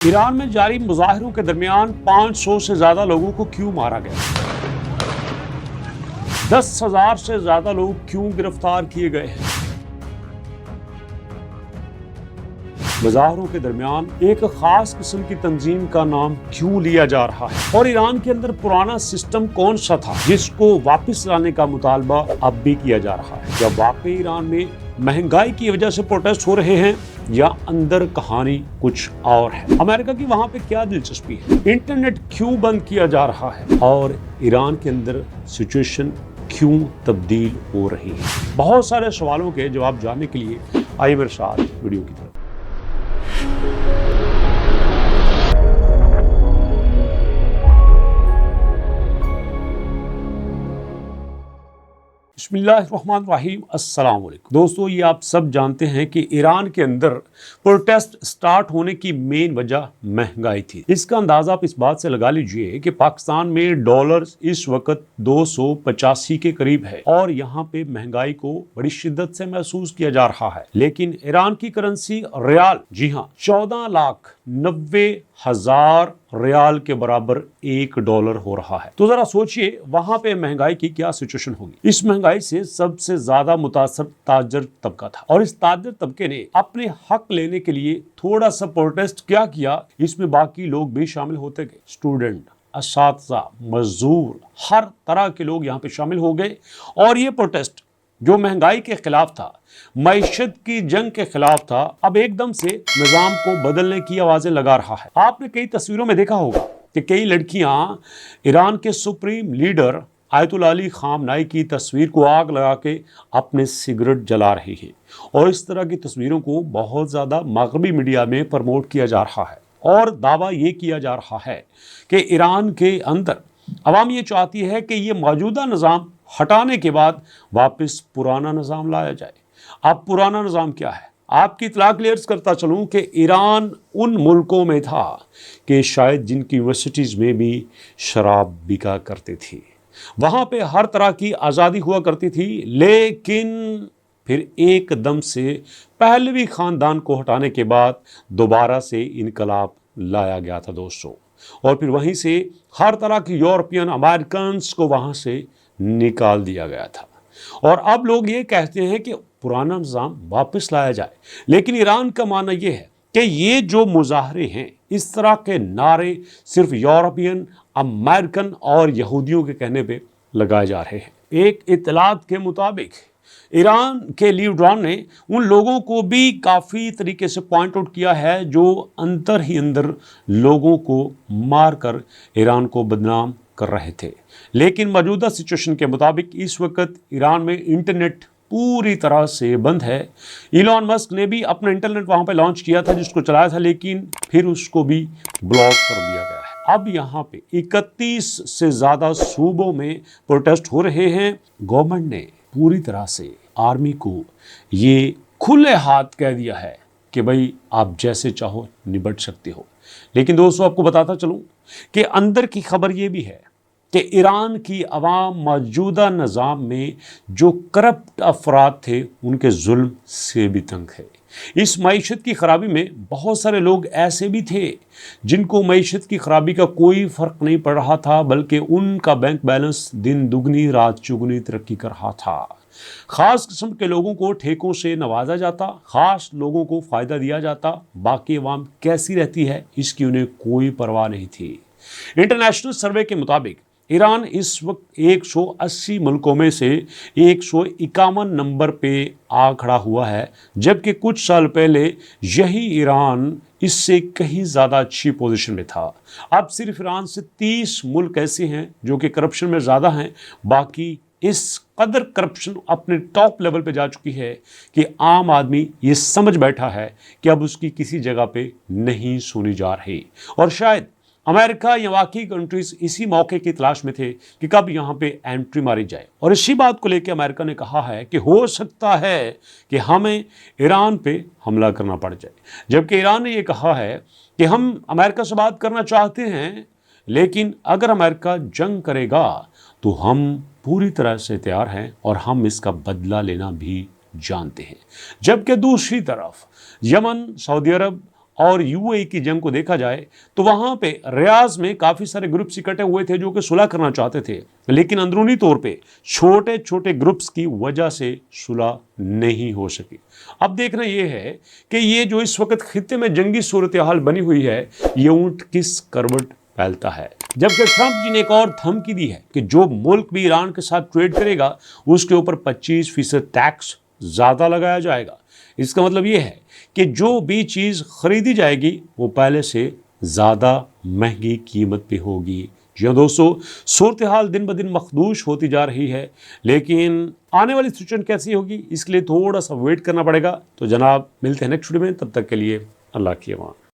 Iran में जारी मुजाहिरों के दरमियान 500 से ज्यादा लोगों को क्यों मारा गया? 10,000 से ज्यादा लोग क्यों गिरफ्तार किए गए हैं? मुजाहिरों के दरमियान एक खास किस्म की तंजीम का नाम क्यों लिया जा रहा है? और ईरान के अंदर पुराना सिस्टम कौन सा था जिसको वापस लाने का मुतालबा अब भी किया जा रहा है? क्या वाकई ईरान में महंगाई की वजह से प्रोटेस्ट हो रहे हैं या अंदर कहानी कुछ और है? अमेरिका की वहां पे क्या दिलचस्पी है? इंटरनेट क्यों बंद किया जा रहा है? और ईरान के अंदर सिचुएशन क्यों तब्दील हो रही है? बहुत सारे सवालों के जवाब जानने के लिए आइए मेरे साथ वीडियो की तरफ। बिस्मिल्लाहिर्रहमानिर्रहीम, अस्सलाम वालेकुम। दोस्तों, ये आप सब जानते हैं कि ईरान के अंदर प्रोटेस्ट स्टार्ट होने की मेन वजह महंगाई थी। इसका अंदाजा आप इस बात से लगा लीजिए कि पाकिस्तान में डॉलर इस वक्त 285 के करीब है और यहाँ पे महंगाई को बड़ी शिद्दत से महसूस किया जा रहा है। लेकिन ईरान की करेंसी रियाल, जी हाँ, 14,90,000 रियाल के बराबर $1 हो रहा है। तो जरा सोचिए वहां पे महंगाई की क्या सिचुएशन होगी। इस महंगाई से सबसे ज्यादा मुतासर ताजर तबका था और इस ताजर तबके ने अपने हक लेने के लिए थोड़ा सा प्रोटेस्ट क्या किया, इसमें बाकी लोग भी शामिल होते गए। स्टूडेंट, असातिज़ा, मजदूर, हर तरह के लोग यहाँ पे शामिल हो गए और ये प्रोटेस्ट जो महंगाई के खिलाफ था, मईशत की जंग के खिलाफ था, अब एकदम से निजाम को बदलने की आवाजें लगा रहा है। आपने कई तस्वीरों में देखा होगा कि कई लड़कियां ईरान के सुप्रीम लीडर आयतुल्लाह अली खामनाई की तस्वीर को आग लगा के अपने सिगरेट जला रही हैं और इस तरह की तस्वीरों को बहुत ज़्यादा मगरबी मीडिया में प्रमोट किया जा रहा है और दावा ये किया जा रहा है कि ईरान के अंदर अवाम ये चाहती है कि ये मौजूदा निज़ाम हटाने के बाद वापस पुराना निज़ाम लाया जाए। अब पुराना निज़ाम क्या है? आपकी इत्तला क्लियर्स करता चलूँ कि ईरान उन मुल्कों में था कि शायद जिनकी यूनिवर्सिटीज़ में भी शराब बिका करती थी, वहाँ पे हर तरह की आज़ादी हुआ करती थी, लेकिन फिर एकदम से पहलवी ख़ानदान को हटाने के बाद दोबारा से इनकलाब लाया गया था दोस्तों, और फिर वहीं से हर तरह की यूरोपियन अमेरिकन्स को वहाँ से निकाल दिया गया था। और अब लोग ये कहते हैं कि पुराना निज़ाम वापस लाया जाए, लेकिन ईरान का मानना ये है कि ये जो मुजाहरे हैं, इस तरह के नारे सिर्फ यूरोपियन, अमेरिकन और यहूदियों के कहने पे लगाए जा रहे हैं। एक इत्तलात के मुताबिक ईरान के लीडरान ने उन लोगों को भी काफ़ी तरीके से पॉइंट आउट किया है जो अंदर ही अंदर लोगों को मार कर ईरान को बदनाम कर रहे थे। लेकिन मौजूदा सिचुएशन के मुताबिक इस वक्त ईरान में इंटरनेट पूरी तरह से बंद है। इलॉन मस्क ने भी अपना इंटरनेट वहाँ पे लॉन्च किया था, जिसको चलाया था, लेकिन फिर उसको भी ब्लॉक कर दिया गया है। अब यहाँ पे 31 से ज़्यादा सूबों में प्रोटेस्ट हो रहे हैं। गवर्नमेंट ने पूरी तरह से आर्मी को ये खुले हाथ कह दिया है कि भाई आप जैसे चाहो निपट सकते हो। लेकिन दोस्तों, आपको बताता चलूँ कि अंदर की खबर ये भी है कि ईरान की अवाम मौजूदा निज़ाम में जो करप्ट अफराद थे उनके जुल्म से भी तंग है। इस मईशत की ख़राबी में बहुत सारे लोग ऐसे भी थे जिनको मईशत की ख़राबी का कोई फ़र्क नहीं पड़ रहा था, बल्कि उनका बैंक बैलेंस दिन दुगनी रात चुगनी तरक्की कर रहा था। ख़ास किस्म के लोगों को ठेकों से नवाजा जाता, ख़ास लोगों को फ़ायदा दिया जाता, बाकी अवाम कैसी रहती है इसकी उन्हें कोई परवाह नहीं थी। इंटरनेशनल सर्वे के मुताबिक ईरान इस वक्त 180 मुल्कों में से 151 नंबर पे आ खड़ा हुआ है, जबकि कुछ साल पहले यही ईरान इससे कहीं ज़्यादा अच्छी पोजीशन में था। अब सिर्फ ईरान से 30 मुल्क ऐसे हैं जो कि करप्शन में ज़्यादा हैं, बाकी इस कदर करप्शन अपने टॉप लेवल पे जा चुकी है कि आम आदमी ये समझ बैठा है कि अब उसकी किसी जगह पे नहीं सुनी जा रही। और शायद अमेरिका या बाकी कंट्रीज इसी मौके की तलाश में थे कि कब यहाँ पे एंट्री मारी जाए, और इसी बात को लेकर अमेरिका ने कहा है कि हो सकता है कि हमें ईरान पे हमला करना पड़ जाए। जबकि ईरान ने ये कहा है कि हम अमेरिका से बात करना चाहते हैं, लेकिन अगर अमेरिका जंग करेगा तो हम पूरी तरह से तैयार हैं और हम इसका बदला लेना भी जानते हैं। जबकि दूसरी तरफ यमन, सऊदी अरब اور یو اے کی جنگ کو دیکھا جائے تو وہاں پہ ریاض میں کافی سارے گروپس اکٹھے ہوئے تھے جو کہ صلح کرنا چاہتے تھے، لیکن اندرونی طور پہ چھوٹے چھوٹے گروپس کی وجہ سے صلح نہیں ہو سکی۔ اب دیکھنا یہ ہے کہ یہ جو اس وقت خطے میں جنگی صورتحال بنی ہوئی ہے، یہ اونٹ کس کروٹ پھیلتا ہے۔ جبکہ ٹرمپ جی نے ایک اور دھمکی دی ہے کہ جو ملک بھی ایران کے ساتھ ٹریڈ کرے گا اس کے اوپر 25% ٹیکس زیادہ لگایا جائے گا۔ اس کا مطلب یہ ہے کہ جو بھی چیز خریدی جائے گی وہ پہلے سے زیادہ مہنگی قیمت پہ ہوگی۔ جی ہاں دوستو، صورتحال دن بدن مخدوش ہوتی جا رہی ہے، لیکن آنے والی سچویشن کیسی ہوگی اس کے لیے تھوڑا سا ویٹ کرنا پڑے گا۔ تو جناب ملتے ہیں نیکسٹ ویڈیو میں، تب تک کے لیے اللہ کی امان۔